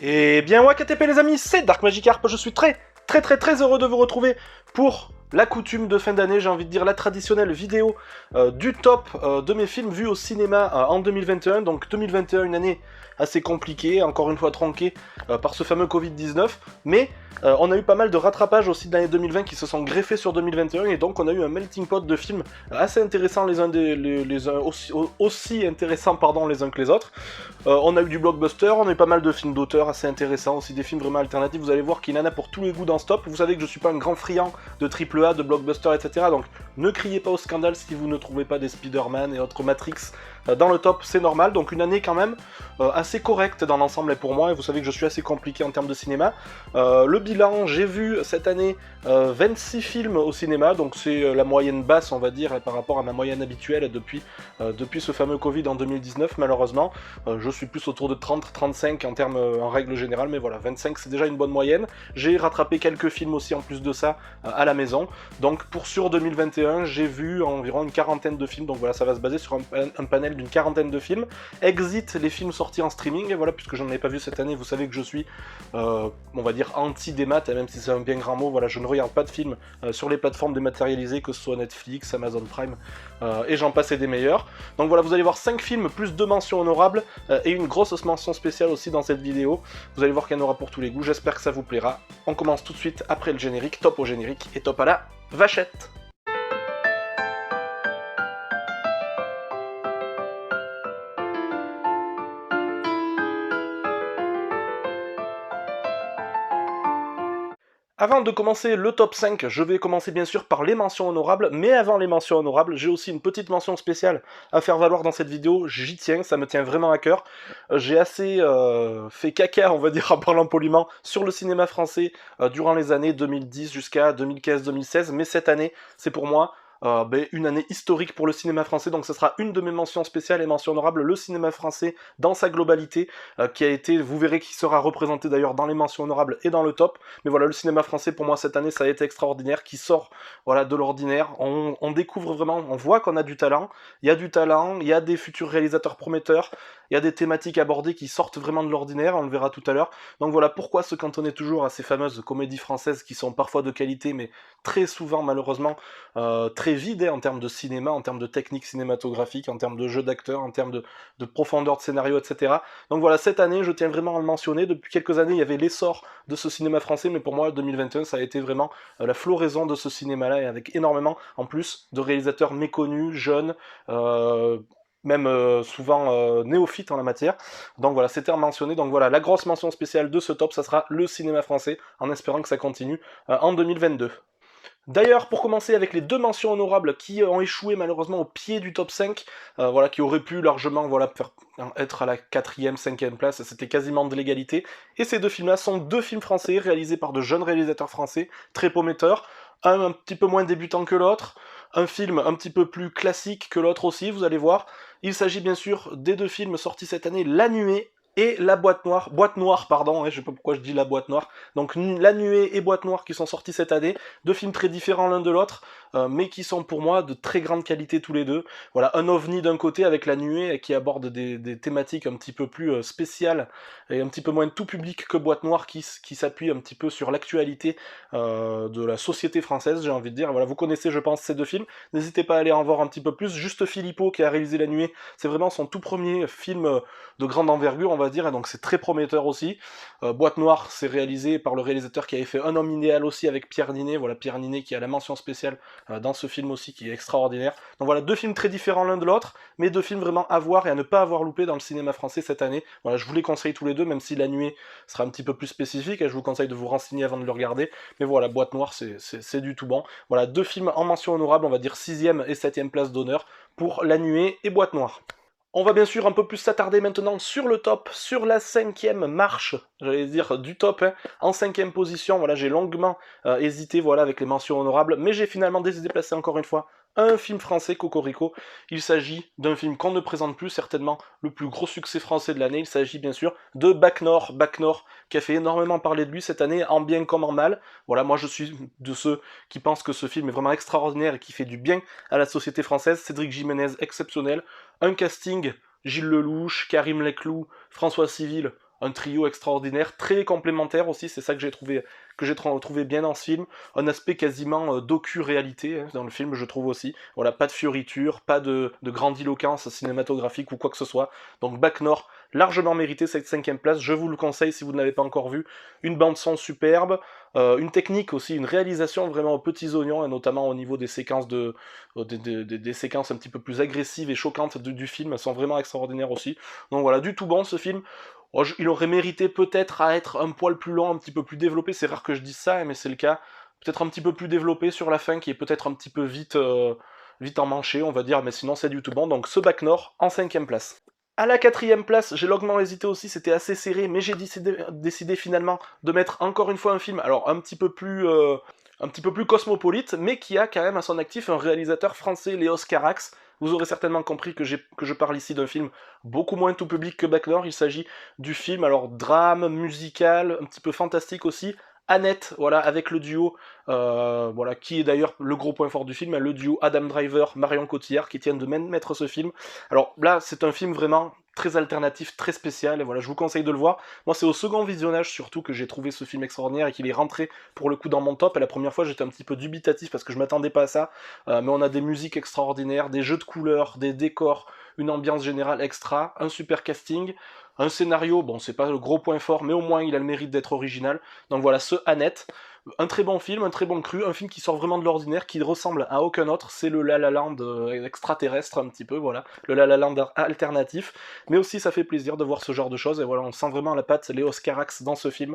Et bien ouais KTP les amis, c'est Dark Magikarp, je suis très heureux de vous retrouver pour la coutume de fin d'année, j'ai envie de dire la traditionnelle vidéo du top de mes films vus au cinéma en 2021, donc 2021 une année assez compliquée, encore une fois tronquée par ce fameux Covid-19, mais on a eu pas mal de rattrapages aussi de l'année 2020 qui se sont greffés sur 2021 et donc on a eu un melting pot de films assez intéressants les uns, aussi intéressants pardon, les uns que les autres. On a eu du blockbuster, on a eu pas mal de films d'auteur assez intéressants, aussi des films vraiment alternatifs, vous allez voir qu'il y en a pour tous les goûts dans ce top. Vous savez que je suis pas un grand friand de AAA, de blockbuster, etc. Donc ne criez pas au scandale si vous ne trouvez pas des Spider-Man et autres Matrix dans le top, c'est normal. Donc une année quand même assez correcte dans l'ensemble et pour moi, et vous savez que je suis assez compliqué en termes de cinéma. Le bilan, j'ai vu cette année 26 films au cinéma, donc c'est la moyenne basse on va dire par rapport à ma moyenne habituelle depuis ce fameux Covid en 2019 malheureusement. Je suis plus autour de 30-35 en termes en règle générale, mais voilà, 25 c'est déjà une bonne moyenne. J'ai rattrapé quelques films aussi en plus de ça à la maison, donc pour sur 2021 j'ai vu environ une quarantaine de films, donc voilà, ça va se baser sur un panel d'une quarantaine de films. Exit les films sortis en streaming, et voilà, puisque j'en ai pas vu cette année, vous savez que je suis, on va dire, anti-démat, même si c'est un bien grand mot, voilà, je ne regarde pas de films sur les plateformes dématérialisées, que ce soit Netflix, Amazon Prime, et j'en passe et des meilleurs. Donc voilà, vous allez voir 5 films plus 2 mentions honorables, et une grosse mention spéciale aussi dans cette vidéo. Vous allez voir qu'il y en aura pour tous les goûts, j'espère que ça vous plaira. On commence tout de suite après le générique, top au générique et top à la vachette. Avant de commencer le top 5, je vais commencer bien sûr par les mentions honorables, mais avant les mentions honorables, j'ai aussi une petite mention spéciale à faire valoir dans cette vidéo, j'y tiens, ça me tient vraiment à cœur. J'ai assez fait caca, on va dire en parlant poliment, sur le cinéma français durant les années 2010 jusqu'à 2015-2016, mais cette année, c'est pour moi une année historique pour le cinéma français, donc ce sera une de mes mentions spéciales et mentions honorables, le cinéma français dans sa globalité, qui a été, vous verrez qui sera représenté d'ailleurs dans les mentions honorables et dans le top, mais voilà, le cinéma français pour moi cette année ça a été extraordinaire, qui sort voilà, de l'ordinaire, on découvre vraiment, on voit qu'on a du talent, il y a du talent, il y a des futurs réalisateurs prometteurs, il y a des thématiques abordées qui sortent vraiment de l'ordinaire, on le verra tout à l'heure, donc voilà pourquoi se cantonner toujours à ces fameuses comédies françaises qui sont parfois de qualité, mais très souvent malheureusement très vide en termes de cinéma, en termes de technique cinématographique, en termes de jeu d'acteurs, en termes de profondeur de scénario, etc. Donc voilà, cette année, je tiens vraiment à le mentionner, depuis quelques années, il y avait l'essor de ce cinéma français, mais pour moi, 2021, ça a été vraiment la floraison de ce cinéma-là, et avec énormément, en plus, de réalisateurs méconnus, jeunes, même souvent néophytes en la matière. Donc voilà, c'était à mentionner. Donc voilà, la grosse mention spéciale de ce top, ça sera le cinéma français, en espérant que ça continue en 2022. D'ailleurs, pour commencer avec les deux mentions honorables qui ont échoué malheureusement au pied du top 5, voilà, qui auraient pu largement voilà, être à la 4e, 5e place, c'était quasiment de l'égalité. Et ces deux films-là sont deux films français réalisés par de jeunes réalisateurs français, très prometteurs, un petit peu moins débutant que l'autre, un film un petit peu plus classique que l'autre aussi, vous allez voir. Il s'agit bien sûr des deux films sortis cette année, La Nuée et La Boîte Noire, pardon, je sais pas pourquoi je dis La Boîte Noire, donc La Nuée et Boîte Noire qui sont sortis cette année, deux films très différents l'un de l'autre, mais qui sont pour moi de très grande qualité tous les deux. Voilà, un ovni d'un côté avec La Nuée qui aborde des thématiques un petit peu plus spéciales et un petit peu moins tout public que Boîte Noire qui s'appuie un petit peu sur l'actualité de la société française, j'ai envie de dire. Voilà, vous connaissez je pense ces deux films, n'hésitez pas à aller en voir un petit peu plus. Juste Philippot qui a réalisé La Nuée, c'est vraiment son tout premier film de grande envergure on va dire, et donc c'est très prometteur aussi. Boîte Noire, c'est réalisé par le réalisateur qui avait fait Un homme idéal aussi avec Pierre Ninet, voilà Pierre Ninet qui a la mention spéciale dans ce film aussi qui est extraordinaire. Donc voilà, deux films très différents l'un de l'autre, mais deux films vraiment à voir et à ne pas avoir loupé dans le cinéma français cette année. Voilà, je vous les conseille tous les deux, même si La Nuée sera un petit peu plus spécifique, et je vous conseille de vous renseigner avant de le regarder, mais voilà, Boîte Noire, c'est du tout bon. Voilà, deux films en mention honorable, on va dire 6e et 7e place d'honneur pour La Nuée et Boîte Noire. On va bien sûr un peu plus s'attarder maintenant sur le top, sur la 5e marche, j'allais dire du top, hein. En 5e position, voilà, j'ai longuement hésité voilà, avec les mentions honorables, mais j'ai finalement décidé de placer encore une fois un film français, Cocorico. Il s'agit d'un film qu'on ne présente plus, certainement le plus gros succès français de l'année. Il s'agit bien sûr de Bac Nord, qui a fait énormément parler de lui cette année, en bien comme en mal. Voilà, moi je suis de ceux qui pensent que ce film est vraiment extraordinaire et qui fait du bien à la société française. Cédric Jiménez, exceptionnel. Un casting, Gilles Lelouch, Karim Leclou, François Civil, un trio extraordinaire, très complémentaire aussi, c'est ça que j'ai trouvé bien dans ce film, un aspect quasiment docu-réalité dans le film, je trouve aussi. Voilà, pas de fioritures, pas de grandiloquence cinématographique ou quoi que ce soit. Donc Bac Nord, largement mérité cette 5e place, je vous le conseille si vous ne l'avez pas encore vu. Une bande son superbe, une technique aussi, une réalisation vraiment aux petits oignons, et notamment au niveau des séquences des séquences un petit peu plus agressives et choquantes du film, elles sont vraiment extraordinaires aussi. Donc voilà, du tout bon ce film. Oh, il aurait mérité peut-être à être un poil plus long, un petit peu plus développé, c'est rare que je dise ça, mais c'est le cas. Peut-être un petit peu plus développé sur la fin, qui est peut-être un petit peu vite emmanché, on va dire, mais sinon c'est du tout bon. Donc ce Bac Nord en 5e place. À la 4e place, j'ai longuement hésité aussi, c'était assez serré, mais j'ai décidé finalement de mettre encore une fois un film, alors un petit peu plus cosmopolite, mais qui a quand même à son actif un réalisateur français, Léos Carax. Vous aurez certainement compris que je parle ici d'un film beaucoup moins tout public que Bac Nord. Il s'agit du film, alors drame, musical, un petit peu fantastique aussi, Annette, voilà, avec le duo, voilà, qui est d'ailleurs le gros point fort du film, le duo Adam Driver, Marion Cotillard, qui tiennent de même mettre ce film. Alors là, c'est un film vraiment très alternatif, très spécial, et voilà, je vous conseille de le voir. Moi, c'est au second visionnage surtout que j'ai trouvé ce film extraordinaire et qu'il est rentré pour le coup dans mon top. Et la première fois, j'étais un petit peu dubitatif parce que je m'attendais pas à ça, mais on a des musiques extraordinaires, des jeux de couleurs, des décors, une ambiance générale extra, un super casting, un scénario, bon, c'est pas le gros point fort, mais au moins il a le mérite d'être original. Donc voilà, ce Annette, un très bon film, un très bon cru, un film qui sort vraiment de l'ordinaire, qui ressemble à aucun autre, c'est le La La Land extraterrestre un petit peu, voilà, le La La Land alternatif, mais aussi ça fait plaisir de voir ce genre de choses, et voilà, on sent vraiment la patte Léos Carax dans ce film,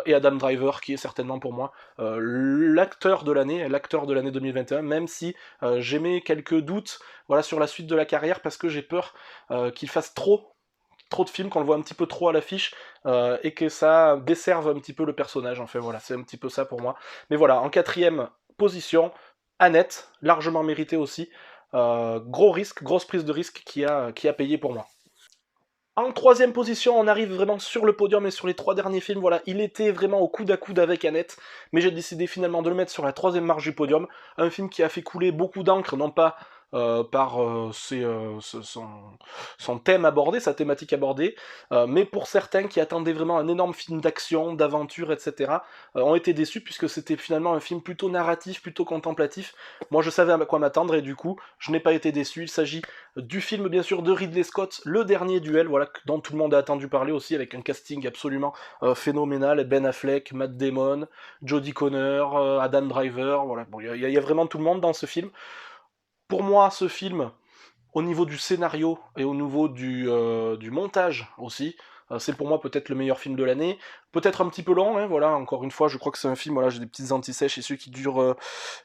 et Adam Driver, qui est certainement pour moi l'acteur de l'année 2021, même si j'émets quelques doutes voilà, sur la suite de la carrière, parce que j'ai peur qu'il fasse trop de films, qu'on le voit un petit peu trop à l'affiche, et que ça desserve un petit peu le personnage. Enfin voilà, c'est un petit peu ça pour moi. Mais voilà, en 4e position, Annette, largement mérité aussi. Gros risque, grosse prise de risque qui a payé pour moi. En 3e position, on arrive vraiment sur le podium et sur les 3 derniers films. Voilà, il était vraiment au coude à coude avec Annette, mais j'ai décidé finalement de le mettre sur la 3e marche du podium. Un film qui a fait couler beaucoup d'encre, non pas par son thème abordé, sa thématique abordée, mais pour certains qui attendaient vraiment un énorme film d'action, d'aventure, etc., ont été déçus puisque c'était finalement un film plutôt narratif, plutôt contemplatif. Moi je savais à quoi m'attendre et du coup je n'ai pas été déçu. Il s'agit du film bien sûr de Ridley Scott, Le Dernier Duel, voilà, dont tout le monde a attendu parler aussi, avec un casting absolument phénoménal, Ben Affleck, Matt Damon, Jodie Connor, Adam Driver, voilà, bon, il y a vraiment tout le monde dans ce film. Pour moi, ce film, au niveau du scénario et au niveau du montage aussi, c'est pour moi peut-être le meilleur film de l'année. Peut-être un petit peu long, hein, voilà, encore une fois, je crois que c'est un film, voilà, j'ai des petites anti-sèches issues qui durent,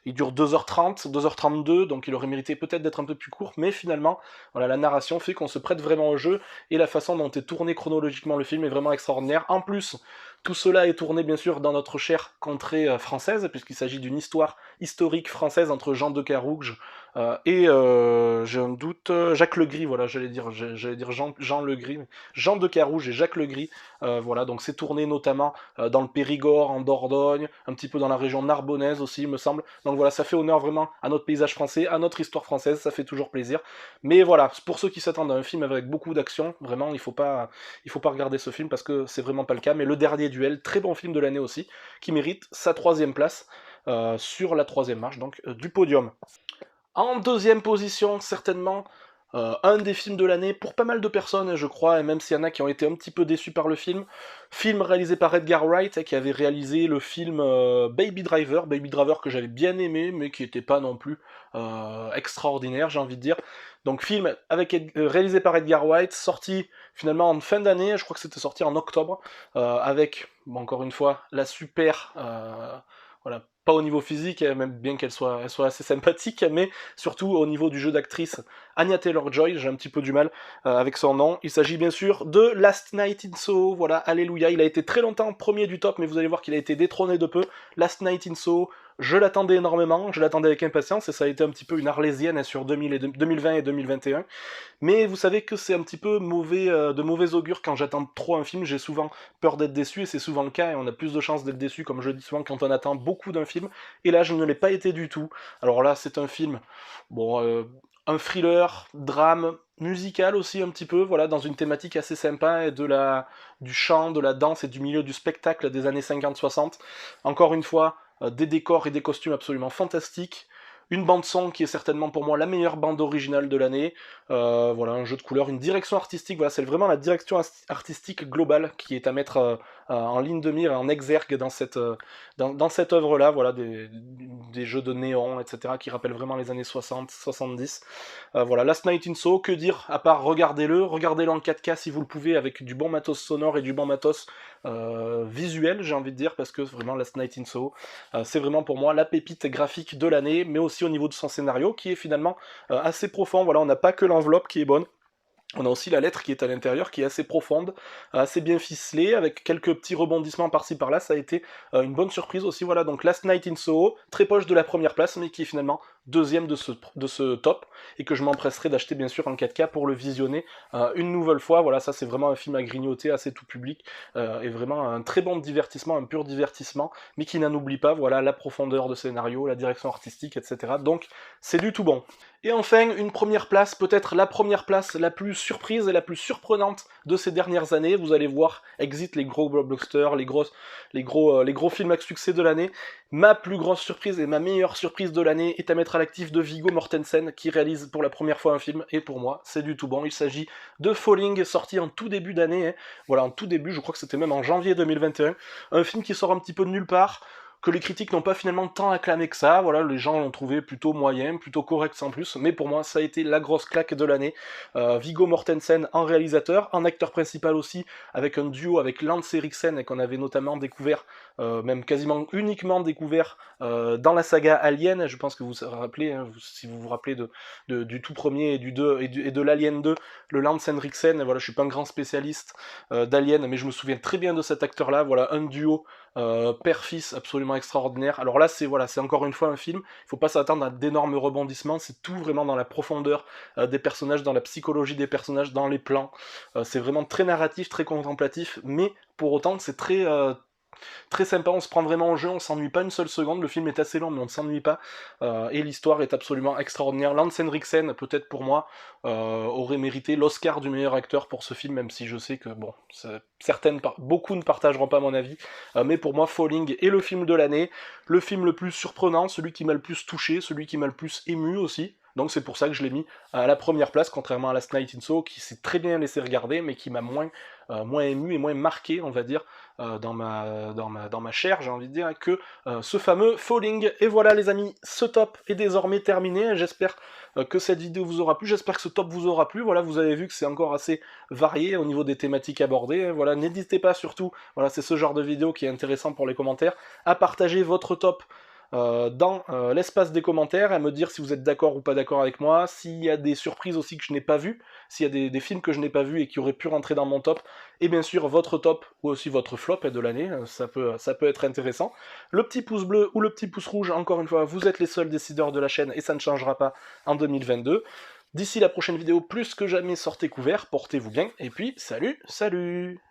il dure 2h30, 2h32, donc il aurait mérité peut-être d'être un peu plus court, mais finalement, voilà, la narration fait qu'on se prête vraiment au jeu, et la façon dont est tourné chronologiquement le film est vraiment extraordinaire. En plus, tout cela est tourné bien sûr dans notre chère contrée française, puisqu'il s'agit d'une histoire historique française entre Jean de Carouge et j'ai un doute, Jacques Legris, voilà, j'allais dire Jean Legris, Jean de Carouge et Jacques Legris, voilà, donc c'est tourné notamment dans le Périgord, en Dordogne, un petit peu dans la région narbonnaise aussi, il me semble. Donc voilà, ça fait honneur vraiment à notre paysage français, à notre histoire française, ça fait toujours plaisir. Mais voilà, pour ceux qui s'attendent à un film avec beaucoup d'action, vraiment, il faut pas regarder ce film parce que c'est vraiment pas le cas. Mais Le Dernier Duel, très bon film de l'année aussi, qui mérite sa 3e place sur la 3e marche donc du podium. En 2e position, certainement, un des films de l'année pour pas mal de personnes, je crois, et même s'il y en a qui ont été un petit peu déçus par le film réalisé par Edgar Wright, qui avait réalisé le film Baby Driver que j'avais bien aimé, mais qui n'était pas non plus extraordinaire, j'ai envie de dire. Donc film réalisé par Edgar Wright, sorti finalement en fin d'année, je crois que c'était sorti en octobre, avec, bon, encore une fois, la super... voilà, pas au niveau physique, même bien elle soit assez sympathique, mais surtout au niveau du jeu d'actrice Anya Taylor-Joy, j'ai un petit peu du mal avec son nom. Il s'agit bien sûr de Last Night in Soho, voilà, alléluia, il a été très longtemps premier du top, mais vous allez voir qu'il a été détrôné de peu. Last Night in Soho, je l'attendais énormément, je l'attendais avec impatience, et ça a été un petit peu une arlésienne sur 2020 et 2021. Mais vous savez que c'est un petit peu mauvais, de mauvais augure quand j'attends trop un film, j'ai souvent peur d'être déçu, et c'est souvent le cas, et on a plus de chances d'être déçu, comme je dis souvent, quand on attend beaucoup d'un film, et là je ne l'ai pas été du tout. Alors là c'est un film, bon, un thriller, drame, musical aussi un petit peu, voilà, dans une thématique assez sympa, et du chant, de la danse et du milieu du spectacle des années 50-60. Encore une fois, des décors et des costumes absolument fantastiques. Une bande son qui est certainement pour moi la meilleure bande originale de l'année. Voilà, un jeu de couleurs, une direction artistique. Voilà, c'est vraiment la direction artistique globale qui est à mettre en ligne de mire et en exergue dans cette œuvre-là. Voilà, des jeux de néon, etc., qui rappellent vraiment les années 60, 70. Voilà, Last Night in Soho, que dire à part regardez-le en 4K si vous le pouvez, avec du bon matos sonore et du bon matos visuel, j'ai envie de dire, parce que vraiment Last Night in Soho, c'est vraiment pour moi la pépite graphique de l'année, mais aussi au niveau de son scénario, qui est finalement assez profond. Voilà, on n'a pas que l'enveloppe qui est bonne. On a aussi la lettre qui est à l'intérieur, qui est assez profonde, assez bien ficelée, avec quelques petits rebondissements par-ci par-là. Ça a été une bonne surprise aussi. Voilà, donc Last Night in Soho, très proche de la première place, mais qui est finalement deuxième de ce top, et que je m'empresserai d'acheter bien sûr en 4K pour le visionner une nouvelle fois. Voilà, ça c'est vraiment un film à grignoter, assez tout public, et vraiment un très bon divertissement, un pur divertissement, mais qui n'en oublie pas, voilà, la profondeur de scénario, la direction artistique, etc. Donc c'est du tout bon. Et enfin, une première place, peut-être la première place la plus surprise et la plus surprenante de ces dernières années. Vous allez voir, exit les gros blockbusters, les gros films à succès de l'année. Ma plus grosse surprise et ma meilleure surprise de l'année est à mettre à l'actif de Viggo Mortensen, qui réalise pour la première fois un film, et pour moi, c'est du tout bon. Il s'agit de Falling, sorti en tout début d'année. Hein. Voilà, en tout début, je crois que c'était même en janvier 2021. Un film qui sort un petit peu de nulle part, que les critiques n'ont pas finalement tant acclamé que ça. Voilà, les gens l'ont trouvé plutôt moyen, plutôt correct sans plus, mais pour moi ça a été la grosse claque de l'année. Viggo Mortensen en réalisateur, en acteur principal aussi, avec un duo avec Lance Henriksen, qu'on avait notamment découvert, même quasiment uniquement découvert dans la saga Alien. Je pense que vous vous rappelez, hein, si vous vous rappelez du tout premier et du 2 et de l'Alien 2, le Lance Henriksen. Voilà, je suis pas un grand spécialiste d'Alien, mais je me souviens très bien de cet acteur-là. Voilà, un duo père-fils absolument extraordinaire. Alors là, c'est encore une fois un film, il faut pas s'attendre à d'énormes rebondissements, c'est tout vraiment dans la profondeur des personnages, dans la psychologie des personnages, dans les plans. C'est vraiment très narratif, très contemplatif, mais pour autant, c'est très sympa, on se prend vraiment au jeu, on s'ennuie pas une seule seconde, le film est assez long mais on ne s'ennuie pas, et l'histoire est absolument extraordinaire. Lance Henriksen, peut-être pour moi, aurait mérité l'Oscar du meilleur acteur pour ce film, même si je sais que bon, beaucoup ne partageront pas mon avis, mais pour moi Falling est le film de l'année, le film le plus surprenant, celui qui m'a le plus touché, celui qui m'a le plus ému aussi. Donc c'est pour ça que je l'ai mis à la première place, contrairement à Last Night in Soho, qui s'est très bien laissé regarder, mais qui m'a moins ému et moins marqué, on va dire, dans ma chair, j'ai envie de dire, que ce fameux Falling. Et voilà les amis, ce top est désormais terminé. J'espère que cette vidéo vous aura plu, j'espère que ce top vous aura plu. Voilà, vous avez vu que c'est encore assez varié au niveau des thématiques abordées. Voilà, n'hésitez pas surtout, voilà, c'est ce genre de vidéo qui est intéressant pour les commentaires, à partager votre top dans l'espace des commentaires, à me dire si vous êtes d'accord ou pas d'accord avec moi, s'il y a des surprises aussi que je n'ai pas vues, s'il y a des films que je n'ai pas vus et qui auraient pu rentrer dans mon top, et bien sûr votre top ou aussi votre flop de l'année, ça peut être intéressant. Le petit pouce bleu ou le petit pouce rouge, encore une fois, vous êtes les seuls décideurs de la chaîne et ça ne changera pas en 2022. D'ici la prochaine vidéo, plus que jamais, sortez couverts, portez-vous bien, et puis salut, salut!